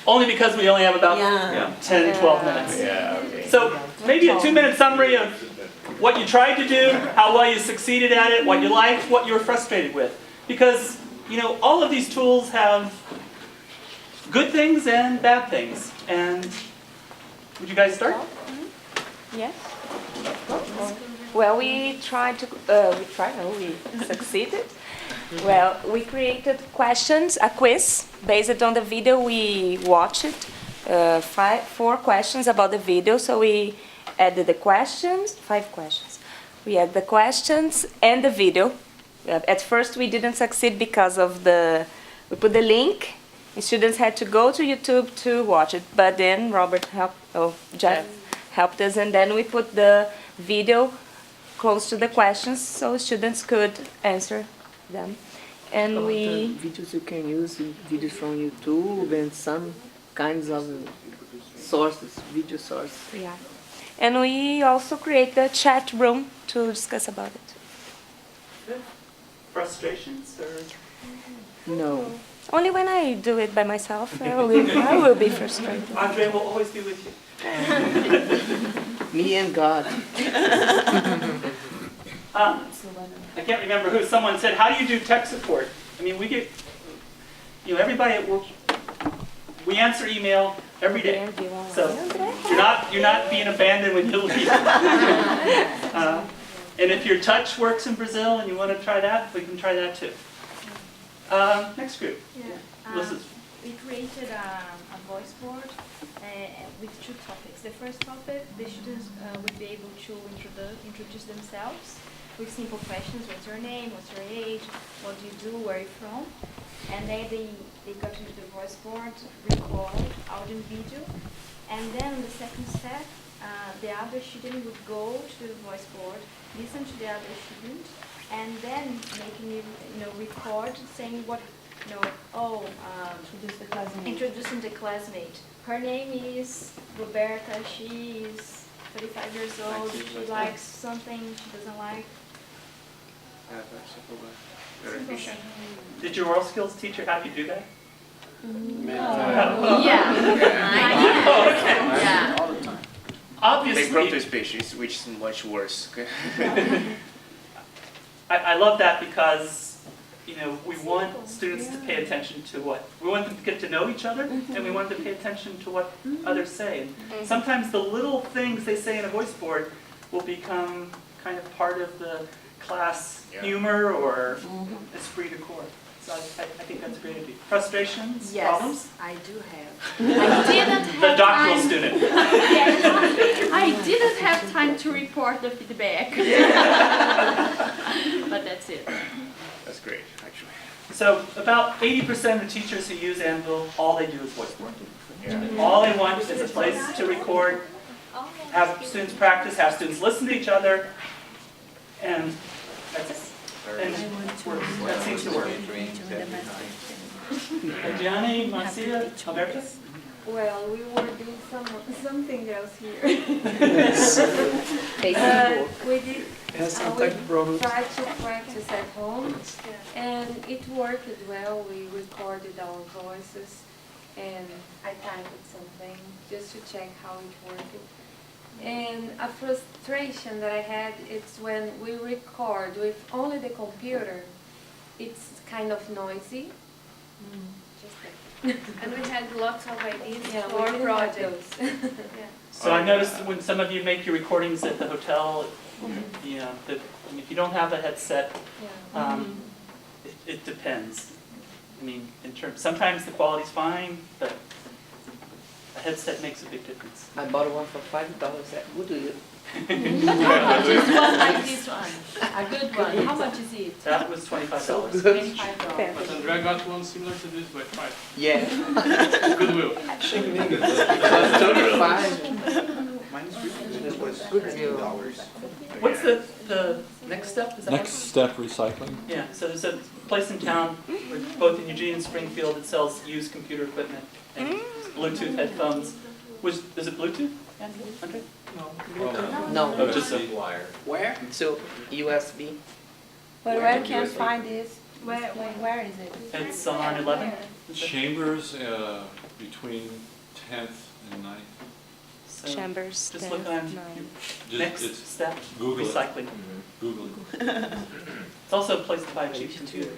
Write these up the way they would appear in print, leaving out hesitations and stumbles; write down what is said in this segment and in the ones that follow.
Only because we only have about 10, 12 minutes. Yeah, okay. So maybe a 2-minute summary of what you tried to do, how well you succeeded at it, what you liked, what you were frustrated with. Because, you know, all of these tools have good things and bad things. And would you guys start? Yes. Well, we succeeded. Well, we created questions, a quiz, based on the video we watched. 4 questions about the video, so we added the questions, 5 questions. We added the questions and the video. At first we didn't succeed because of we put the link, and students had to go to YouTube to watch it, but then Robert Jeff helped us, and then we put the video close to the questions so students could answer them. And videos you can use, videos from YouTube and some kinds of sources, video sources. Yeah. And we also create the chat room to discuss about it. Frustrations or? No. Only when I do it by myself, I will be frustrated. Andre will always be with you. Me and God. I can't remember who. Someone said, "How do you do tech support?" I mean, we get, you know, everybody at work. We answer email every day, so you're not being abandoned when you leave. And if your touch works in Brazil and you want to try that, we can try that too. Next group. Yeah. We created a voice board with 2 topics. The first topic, the students would be able to introduce themselves with simple questions. What's your name? What's your age? What do you do? Where are you from? And then they got into the voice board, record audio and video. And then the second step, the other student would go to the voice board, listen to the other student, and then making record saying what, introducing the classmate. Her name is Roberta. She is 35 years old. She likes something she doesn't like. Did your oral skills teacher have you do that? Yeah. Yeah. All the time. Obviously. They proto species, which is much worse. I love that because, you know, we want students to pay attention to we want them to get to know each other, and we want them to pay attention to what others say. And sometimes the little things they say in a voice board will become kind of part of the class humor or esprit de corps. So I think that's a great idea. Frustrations? Yes, Problems? I do have. I didn't have The doctoral time. student. I didn't have time to report the feedback. But that's it. That's great, actually. So about 80% of teachers who use ANVIL, all they do is voice board. Yeah. All they want is a place to record, have students practice, have students listen to each other, and that's it. And that seems to work. Gianni, Marcia, Alberto? Well, we were doing something else here. We did. We tried to practice at home, and it worked well. We recorded our voices, and I typed something just to check how it worked. And a frustration that I had is when we record with only the computer, it's kind of noisy. Just like And we had lots of ideas yeah, for we projects. So I noticed when some of you make your recordings at the hotel, you know, that if you don't have a headset, it depends. I mean, sometimes the quality's fine, but a headset makes a big difference. I bought one for $5 at Goodwill. Just one like this one. A good one. How much is it? That was $25. $25. But Andrea got one similar to this by 5. Yeah. Goodwill. It was 35. This was Goodwill. $13. What's the next step? Is that Next step, recycling. Yeah, so there's a place in town, both in Eugene and Springfield, that sells used computer equipment and Bluetooth headphones. Is it Bluetooth, Andre? No. Oh, just a Where? So USB. But where can I find this? Where is it? It's on 11. Chambers between 10th and 9th. So Chambers. just look on nine. next It's step, Google it. recycling. Google it. It's also a place to buy a cheap computer.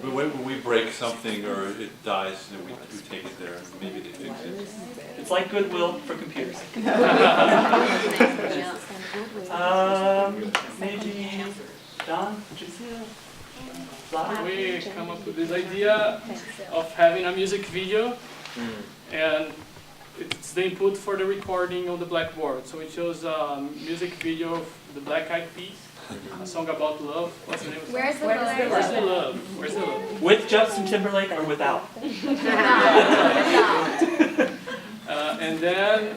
But when we break something or it dies, then we take it there and maybe they fix it. It's like Goodwill for computers. Maybe Don, Patricia, Vlad? We come up with this idea of having a music video, and it's the input for the recording on the blackboard. So we chose a music video of the Black Eyed Peas, a song about love. What's the name of it? Where's the Where's the love? Where's the love? With Justin Timberlake or without? And then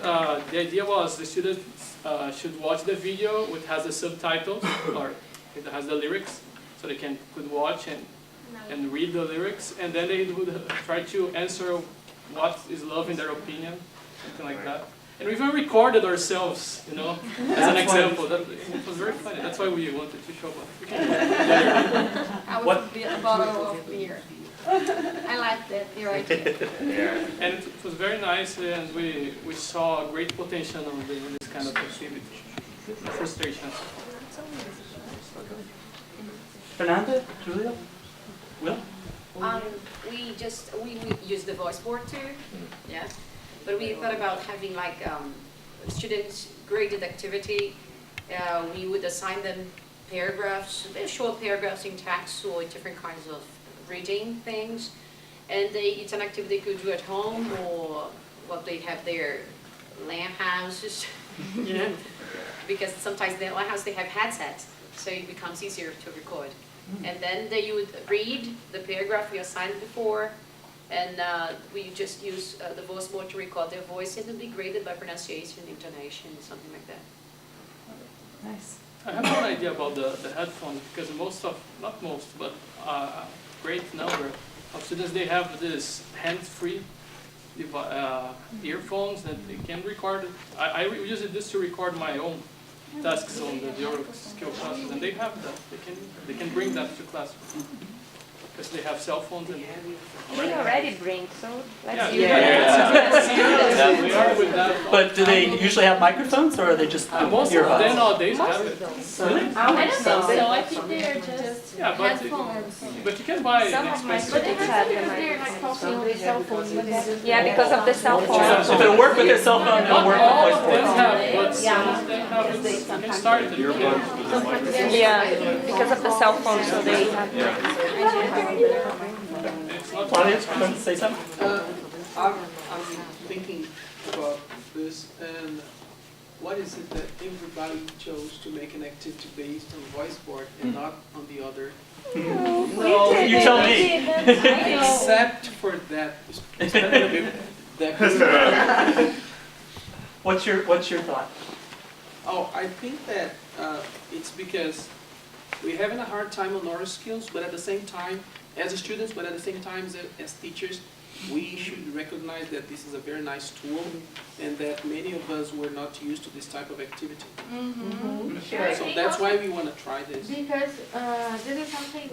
the idea was the students should watch the video, which has the subtitles, or it has the lyrics, so they could watch and read the lyrics, and then they would try to answer what is love in their opinion, something like that. And we even recorded ourselves, you know, as an example. It was very funny. That's why we wanted to show up. We can do that. I would be a bottle of beer. I like that, your idea. Yeah. And it was very nice, and we saw great potential on this kind of activity. Frustration. Fernanda, Julia, Will? We use the voice board too, yeah. But we thought about having like students graded activity. We would assign them paragraphs, short paragraphs in text or different kinds of reading things, and it's an activity they could do at home or what they have their LAN houses, you know, because sometimes in their LAN house they have headsets, so it becomes easier to record. And then they would read the paragraph we assigned before, and we just use the voice board to record their voice, and it would be graded by pronunciation, intonation, something like that. Nice. I have one idea about the headphones, because not most, but a great number of students, they have this hands-free earphones that they can record. I use this to record my own tasks on the Euro skill classes, and they have that. They can bring that to class because they have cell phones. And We already bring, so let's yeah, use yeah, we are with that. But do they usually have microphones or are they just Most of them earbuds? nowadays have it. Really? I don't think so. I think they are just Yeah, headphones. but you can buy Some of my expensive. students have the They're like talking microphone. on their cell phones. Yeah, because of the cell phone. If it'll work with their cell phone, it'll Not work all with of voice them board. have, but some of them have. You can start it. Yeah, because of the cell phone, so they have. It's not Claudia, you want to say something? I'm thinking about this, and what is it that everybody chose to make an activity based on voice board and not on the other? You tell me. Except for that, What's your thought? Oh, I think that it's because we're having a hard time on oral skills, but at the same time, as students, but at the same time as teachers, we should recognize that this is a very nice tool and that many of us were not used to this type of activity. Mm-hmm. So that's why we want to try this. Because this is something